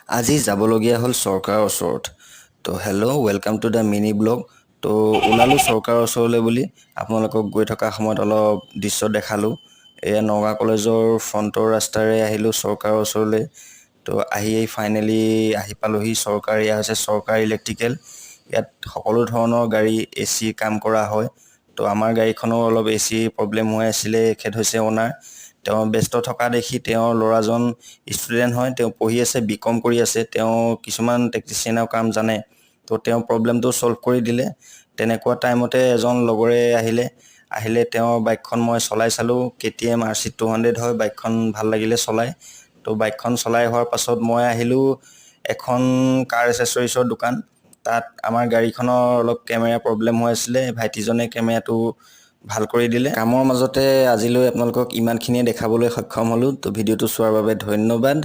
আজি যাবলগীয়া হ'ল চৰকাৰৰ ওচৰত। তো hello' welcome to the mini blog. তো ওলালোঁ চৰকাৰৰ ওচৰলৈ বুলি আপোনালোকক গৈ থকা সময়ত অলপ দৃশ্য দেখালোঁ। এয়া নগাঁও কলেজৰ ফ্ৰণ্টৰ ৰাস্তাৰে আহিলোঁ চৰকাৰৰ ওচৰলৈ। তো ফাইনেলি আহি পালোহি চৰকাৰ। এয়া হৈছে চৰকাৰ ইলেক্ট্ৰিকেল। ইয়াত সকলো ধৰণৰ গাড়ী AC কাম কৰা হয়। তো আমাৰ গাড়ীখনৰ অলপ AC প্ৰব্লেম হৈ আছিলে। এখেত হৈছে অনাৰ। তেওঁ ব্যস্ত থকা দেখি তেওঁৰ ল'ৰাজন ষ্টুডেণ্ট হয়, তেওঁ পঢ়ি আছে, BCom কৰি আছে। তেওঁ কিছুমান টেকনিচিয়ানৰ কাম জানে, তো তেওঁ প্ৰব্লেমটো ছল্ভ কৰি দিলে। তেনেকুৱা টাইমতে এজন লগৰে আহিলে তেওঁৰ বাইকখন মই চলাই চালোঁ। KTM RC200 হয়, বাইকখন ভাল লাগিলে চলাই। তো বাইকখন চলাই হোৱাৰ পাছত মই আহিলোঁ এখন কাৰ এচেছৰিজৰ দোকান। তাত আমাৰ গাড়ীখনৰ অলপ কেমেৰা প্ৰব্লেম হৈ আছিলে, ভাইটিজনে কেমেৰাটো ভাল কৰি দিলে। কামৰ মাজতে আজিলৈ আপোনালোকক ইমানখিনিয়ে দেখাবলৈ সক্ষম হ'লোঁ। তো ভিডিঅ'টো চোৱাৰ বাবে ধন্যবাদ।